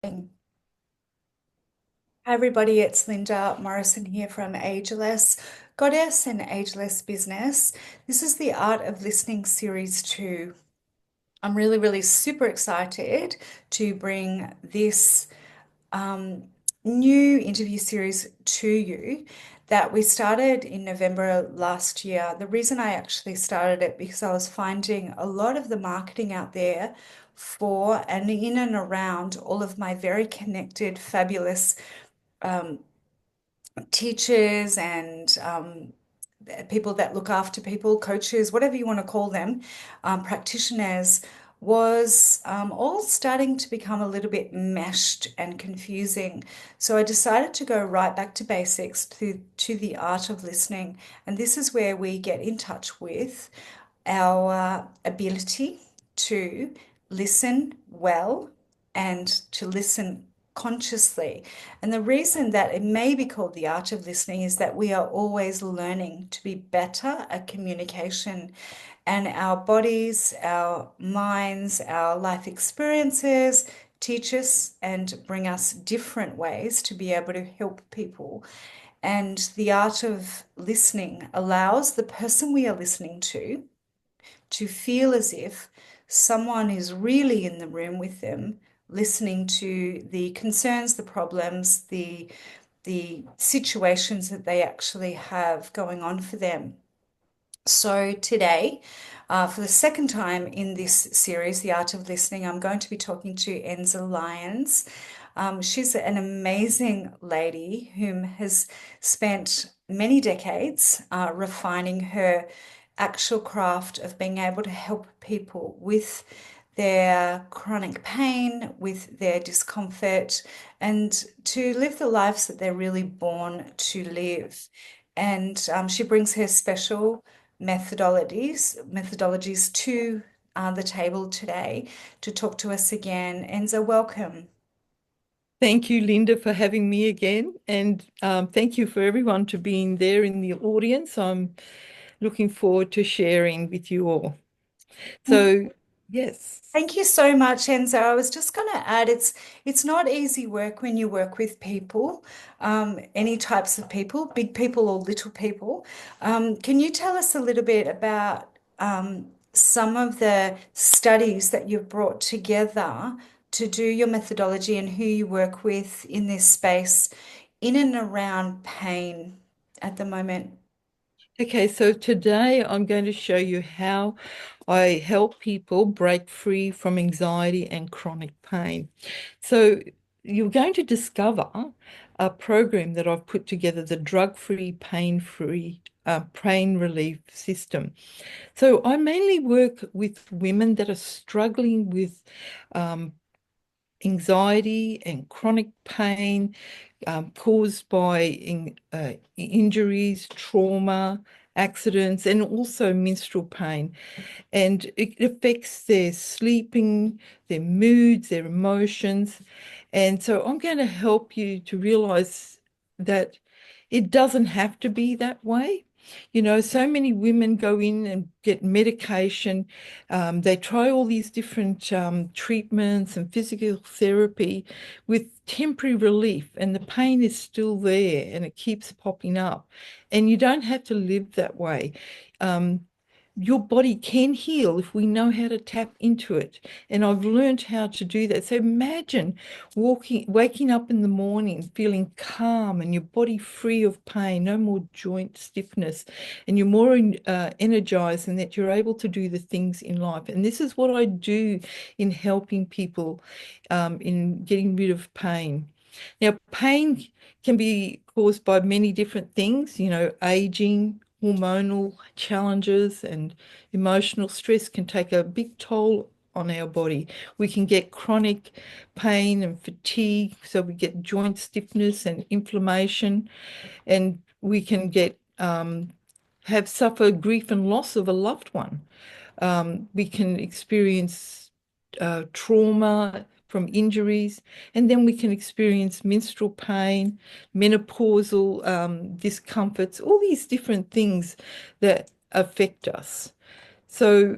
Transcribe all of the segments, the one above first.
Hi everybody, it's Linda Morrison here from Ageless Goddess and Ageless Business. This is the Art of Listening Series 2. I'm really super excited to bring this um, new interview series to you that we started in November last year. The reason I actually started it because I was finding a lot of the marketing out there for and in and around all of my very connected, fabulous um, teachers and people that look after people, coaches, whatever you want to call them, practitioners, was all starting to become a little bit meshed and confusing. So I decided to go right back to basics, to the art of listening. And this is where we get in touch with our ability to listen well and to listen consciously. And the reason that it may be called the art of listening is that we are always learning to be better at communication. And our bodies, our minds, our life experiences teach us and bring us different ways to be able to help people. And the art of listening allows the person we are listening to feel as if someone is really in the room with them, listening to the concerns, the problems, the situations that they actually have going on for them. So today, for the second time in this series, The Art of Listening, I'm going to be talking to Enza Lyons. She's an amazing lady whom has spent many decades refining her actual craft of being able to help people with their chronic pain, with their discomfort, and to live the lives that they're really born to live. And she brings her special methodologies to the table today to talk to us again. Enza, welcome. Thank you, Linda, for having me again. And thank you for everyone to being there in the audience. I'm looking forward to sharing with you all. So, yes. Thank you so much, Enzo. I was just going to add, it's not easy work when you work with people, any types of people, big people or little people. Can you tell us a little bit about some of the studies that you've brought together to do your methodology and who you work with in this space in and around pain at the moment? Okay, so today I'm going to show you how I help people break free from anxiety and chronic pain. So you're going to discover a program that I've put together, the drug-free, pain-free pain relief system. So I mainly work with women that are struggling with um, anxiety and chronic pain caused by injuries, trauma, accidents, and also menstrual pain. And it affects their sleeping, their moods, their emotions. And so I'm going to help you to realize that it doesn't have to be that way. You know, so many women go in and get medication. They try all these different treatments and physical therapy with temporary relief, and the pain is still there and it keeps popping up. And you don't have to live that way. Um, your body can heal if we know how to tap into it. And I've learned how to do that. So imagine waking up in the morning, feeling calm and your body free of pain, no more joint stiffness, and you're more energized and that you're able to do the things in life. And this is what I do in helping people in getting rid of pain. Now, pain can be caused by many different things, you know, aging, hormonal challenges, and emotional stress can take a big toll on our body. We can get chronic pain and fatigue, so we get joint stiffness and inflammation, and we can get have suffered grief and loss of a loved one. We can experience trauma from injuries, and then we can experience menstrual pain, menopausal discomforts, all these different things that affect us. So,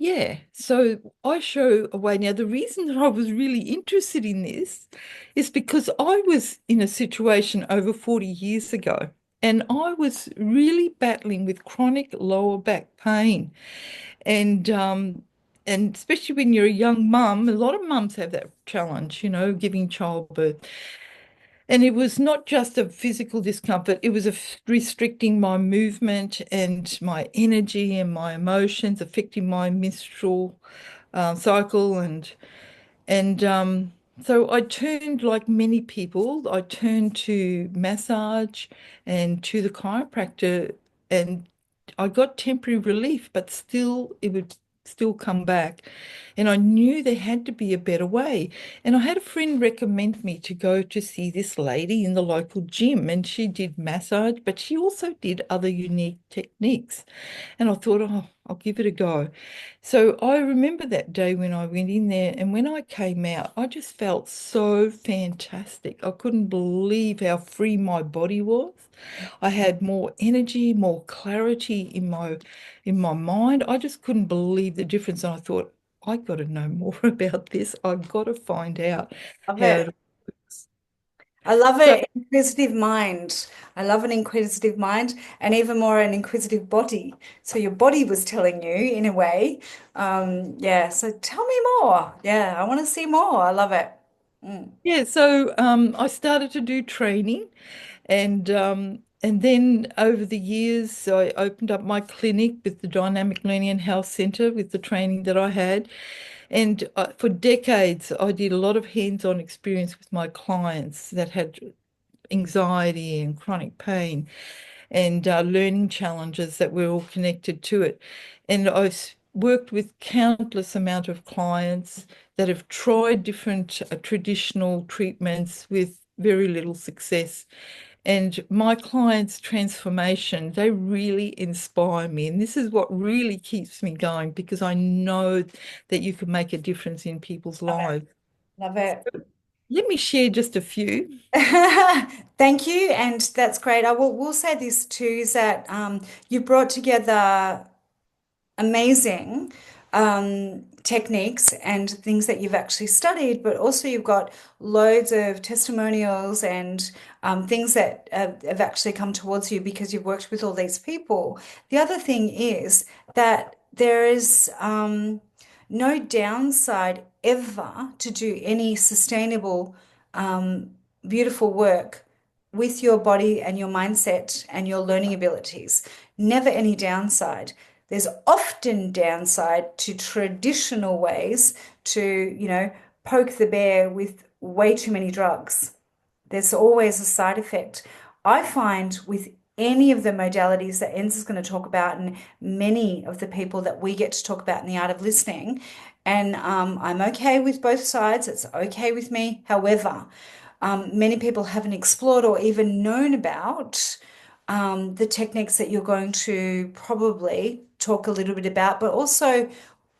Yeah, so I show a way. Now, the reason that I was really interested in this is because I was in a situation over 40 years ago, and I was really battling with chronic lower back pain. And especially when you're a young mum, a lot of mums have that challenge, giving childbirth. And it was not just a physical discomfort, it was restricting my movement and my energy and my emotions, affecting my menstrual cycle. And so I turned, like many people, I turned to massage and to the chiropractor, and I got temporary relief, but still, it would still come back. And I knew there had to be a better way. And I had a friend recommend me to go to see this lady in the local gym, and she did massage, but she also did other unique techniques. And I thought, oh, I'll give it a go. So I remember that day when I went in there, and when I came out, I just felt so fantastic. I couldn't believe how free my body was. I had more energy, more clarity in my mind. I just couldn't believe the difference. And I thought, I got to know more about this. I've got to find out Love how it. it works. I love So an inquisitive mind. I love an inquisitive mind and even more an inquisitive body. So your body was telling you in a way. Yeah, so tell me more. Yeah, I want to see more. I love it. Mm. yeah, so I started to do training. And then over the years, I opened up my clinic with the Dynamic Learning and Health Centre with the training that I had. And for decades, I did a lot of hands-on experience with my clients that had anxiety and chronic pain and learning challenges that were all connected to it. And I've worked with countless amount of clients that have tried different traditional treatments with very little success. And my clients' transformation, they really inspire me. And this is what really keeps me going because I know that you can make a difference in people's Love it. lives. Love it. Let me share just a few. Thank you, and that's great. I will say this too, is that you brought together amazing techniques and things that you've actually studied, but also you've got loads of testimonials and things that have actually come towards you because you've worked with all these people. The other thing is that there is no downside ever to do any sustainable, beautiful work with your body and your mindset and your learning abilities. Never any downside. There's often downside to traditional ways to, poke the bear with way too many drugs. There's always a side effect. I find with any of the modalities that Enz is going to talk about, and many of the people that we get to talk about in the art of listening, and I'm okay with both sides. It's okay with me. However, many people haven't explored or even known about the techniques that you're going to probably talk a little bit about, but also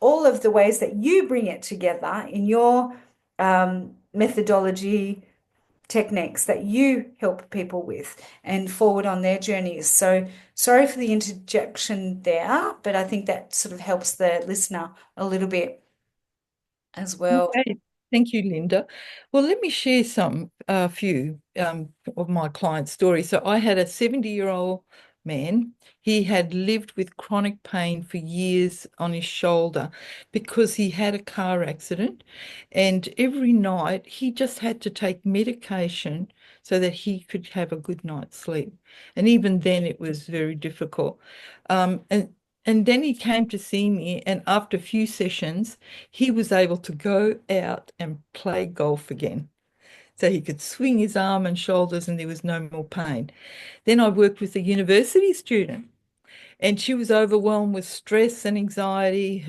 all of the ways that you bring it together in your methodology techniques that you help people with and forward on their journeys. So sorry for the interjection there, but I think that sort of helps the listener a little bit as well. Okay, thank you, Linda. Well, let me share a few of my client stories. So I had a 70-year-old man. He had lived with chronic pain for years on his shoulder because he had a car accident, and every night he just had to take medication so that he could have a good night's sleep. And even then, it was very difficult. And then he came to see me, and after a few sessions, he was able to go out and play golf again. So he could swing his arm and shoulders, and there was no more pain. Then I worked with a university student, and she was overwhelmed with stress and anxiety.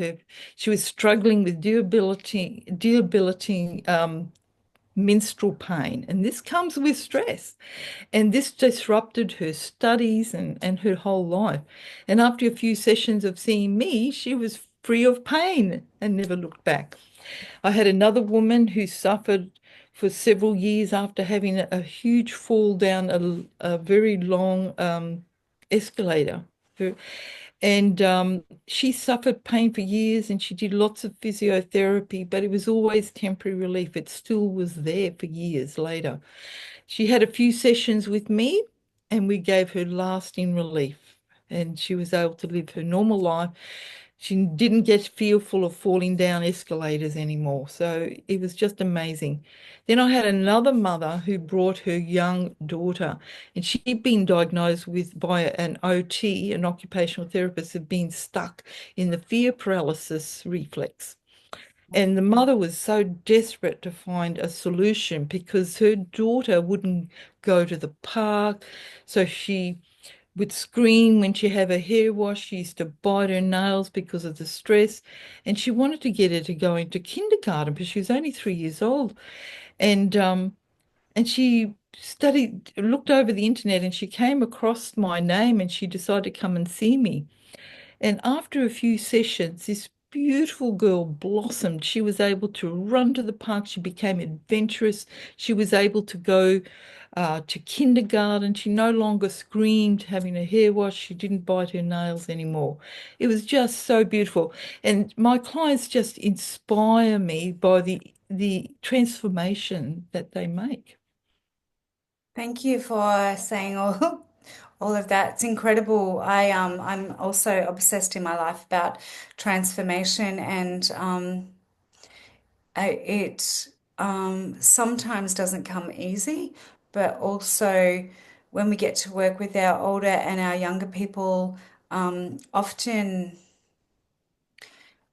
She was struggling with debilitating menstrual pain, and this comes with stress. And this disrupted her studies and her whole life. And after a few sessions of seeing me, she was free of pain and never looked back. I had another woman who suffered for several years after having a huge fall down a very long escalator. And she suffered pain for years and she did lots of physiotherapy, but it was always temporary relief. It still was there for years later. She had a few sessions with me and we gave her lasting relief. And she was able to live her normal life. She didn't get fearful of falling down escalators anymore. So it was just amazing. Then I had another mother who brought her young daughter, and she'd been diagnosed with by an OT, an occupational therapist, had been stuck in the fear paralysis reflex. And the mother was so desperate to find a solution because her daughter wouldn't go to the park. So she would scream when she had her hair washed. She used to bite her nails because of the stress. And she wanted to get her to go into kindergarten because she was only 3 years old. And she looked over the internet and she came across my name and she decided to come and see me. And after a few sessions, this beautiful girl blossomed. She was able to run to the park. She became adventurous. She was able to go to kindergarten. She no longer screamed having her hair washed. She didn't bite her nails anymore. It was just so beautiful. And my clients just inspire me by the transformation that they make. Thank you for saying all all of that. It's incredible. I'm also obsessed in my life about transformation and it sometimes doesn't come easy, but also when we get to work with our older and our younger people, often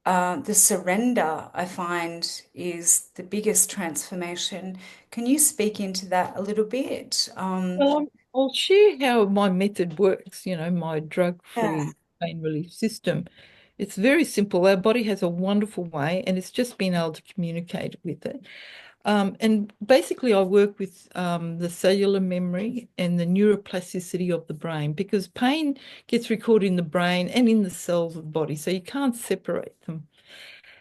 the surrender I find is the biggest transformation. Can you speak into that a little bit? I'll share how my method works, my Yeah. drug-free pain relief system. It's very simple. Our body has a wonderful way, and it's just being able to communicate with it. And basically, I work with the cellular memory and the neuroplasticity of the brain because pain gets recorded in the brain and in the cells of the body, so you can't separate them.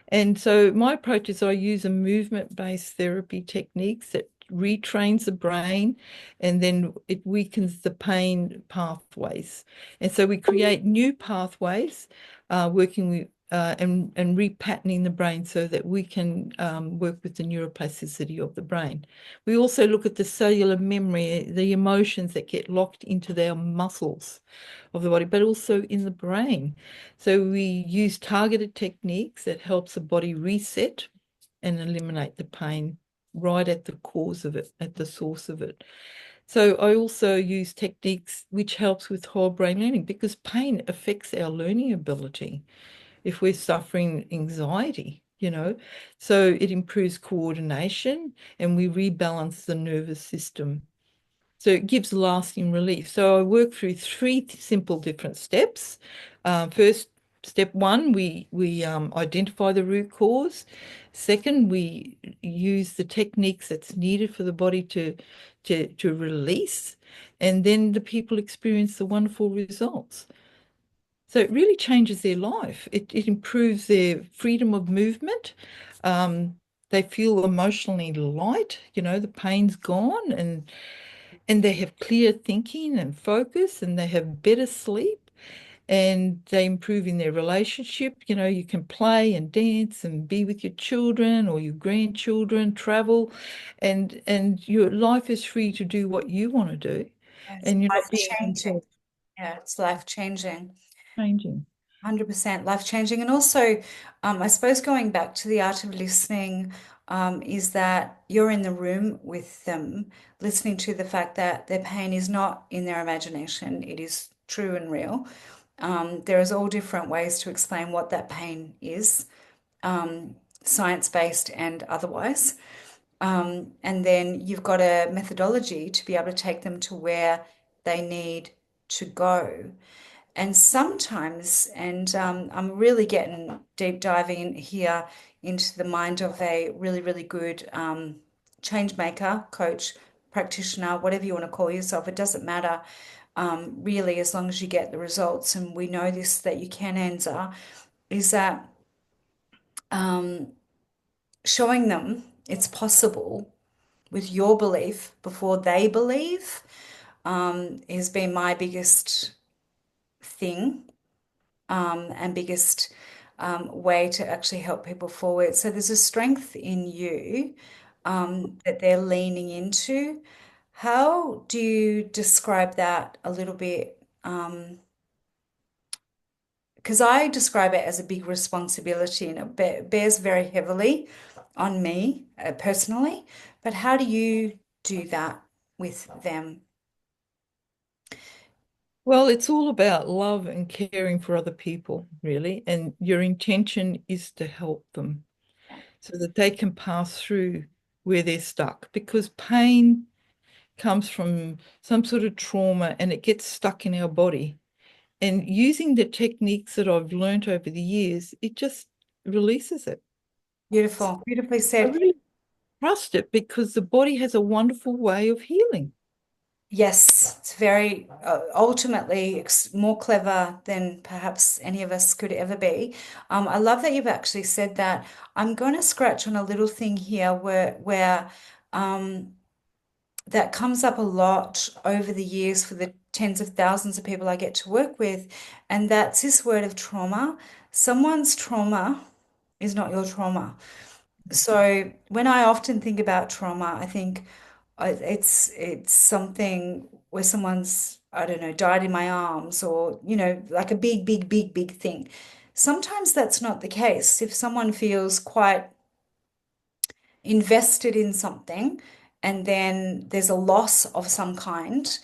And so my approach is I use a movement-based therapy techniques that retrains the brain and then it weakens the pain pathways. And so we create new pathways working with and repatterning the brain so that we can work with the neuroplasticity of the brain. We also look at the cellular memory, the emotions that get locked into their muscles of the body, but also in the brain. So we use targeted techniques that helps the body reset and eliminate the pain right at the cause of it, at the source of it. So I also use techniques which helps with whole brain learning because pain affects our learning ability if we're suffering anxiety. So it improves coordination and we rebalance the nervous system. So it gives lasting relief. So I work through three simple different steps. First, step one, we identify the root cause. Second, we use the techniques that's needed for the body to release, and then the people experience the wonderful results. So it really changes their life. It improves their freedom of movement. Um, they feel emotionally light, the pain's gone, and they have clear thinking and focus and they have better sleep and they improve in their relationship. You can play and dance and be with your children or your grandchildren, travel, and your life is free to do what you want to do. It's And you're not life being changing. compelled Yeah, it's life changing. changing. 100% life changing. And also, I suppose going back to the art of listening, is that you're in the room with them, listening to the fact that their pain is not in their imagination, it is true and real. There is all different ways to explain what that pain is, science-based and otherwise. And then you've got a methodology to be able to take them to where they need to go. And sometimes, and I'm really getting deep diving here into the mind of a really, really good change maker, coach, practitioner, whatever you want to call yourself. It doesn't matter really, as long as you get the results. And we know this that you can answer, is that showing them it's possible with your belief before they believe has been my biggest thing. and biggest way to actually help people forward. So there's a strength in you that they're leaning into. How do you describe that a little bit? Because I describe it as a big responsibility and it bears very heavily on me personally. But how do you do that with them? Well, it's all about love and caring for other people, really. And your intention is to help them so that they can pass through where they're stuck. Because pain comes from some sort of trauma and it gets stuck in our body. And using the techniques that I've learned over the years, it just releases it. So Beautiful, beautifully I said. really trust it because the body has a wonderful way of healing. Yes, it's very ultimately more clever than perhaps any of us could ever be. I love that you've actually said that. I'm going to scratch on a little thing here where um, that comes up a lot over the years for the tens of thousands of people I get to work with, and that's this word of trauma. Someone's trauma is not your trauma. So when I often think about trauma, I think it's something where someone's, I don't know, died in my arms or, like a big, big, big, big thing. Sometimes that's not the case. If someone feels quite invested in something and then there's a loss of some kind,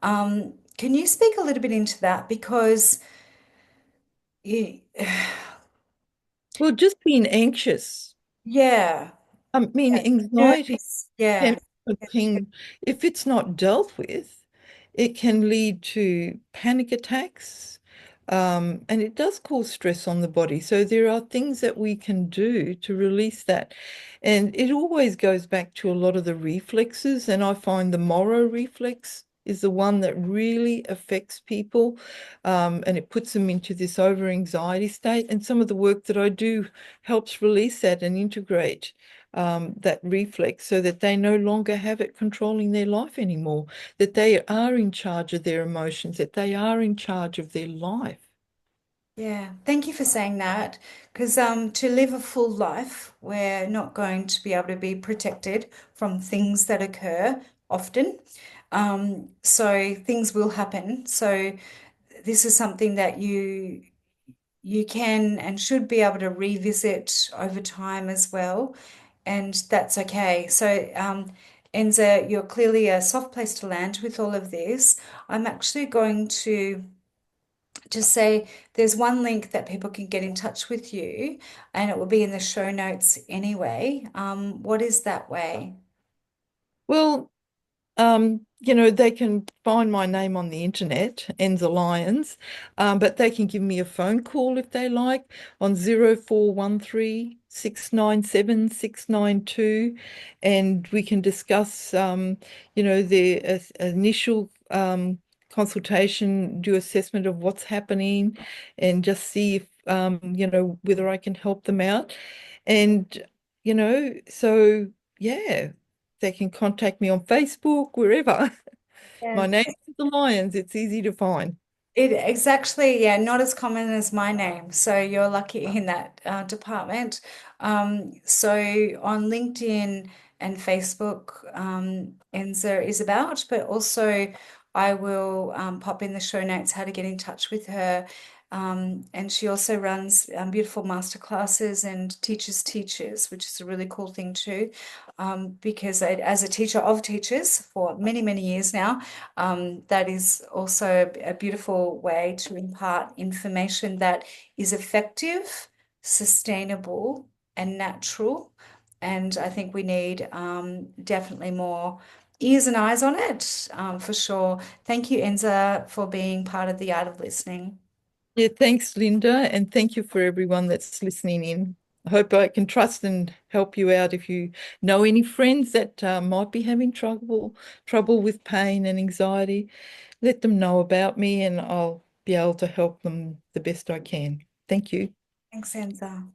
can you speak a little bit into that? Because you, Well, just being anxious. yeah, I mean, anxiety nervous, can, yeah, if it's not dealt with, it can lead to panic attacks, and it does cause stress on the body. So there are things that we can do to release that. And it always goes back to a lot of the reflexes, and I find the Moro reflex is the one that really affects people, and it puts them into this over anxiety state. And some of the work that I do helps release that and integrate that reflex so that they no longer have it controlling their life anymore, that they are in charge of their emotions, that they are in charge of their life. yeah. Thank you for saying that. Because to live a full life, we're not going to be able to be protected from things that occur often. So things will happen. So this is something that you can and should be able to revisit over time as well, and that's okay. So, Enza, you're clearly a soft place to land with all of this. I'm actually going to just say there's one link that people can get in touch with you, and it will be in the show notes anyway. What is that way? Well, they can find my name on the internet, Enza Lyons, but they can give me a phone call if they like on 0413 697 692, and we can discuss, the initial consultation, do assessment of what's happening, and just see if, whether I can help them out. And, so yeah, they can contact me on Facebook, wherever. My name is the Lions. It's easy to find. It's actually, yeah, not as common as my name. So you're lucky in that department. So on LinkedIn and Facebook, Enza is about, but also I will pop in the show notes how to get in touch with her. And she also runs beautiful master classes and teaches teachers, which is a really cool thing too. Because as a teacher of teachers for many, many years now, that is also a beautiful way to impart information that is effective, sustainable, and natural. And I think we need definitely more ears and eyes on it, for sure. Thank you, Enza, for being part of the art of listening. Yeah, thanks, Linda, and thank you for everyone that's listening in. I hope I can trust and help you out. If you know any friends that might be having trouble with pain and anxiety, let them know about me, and I'll be able to help them the best I can. Thank you. Thanks, Enza.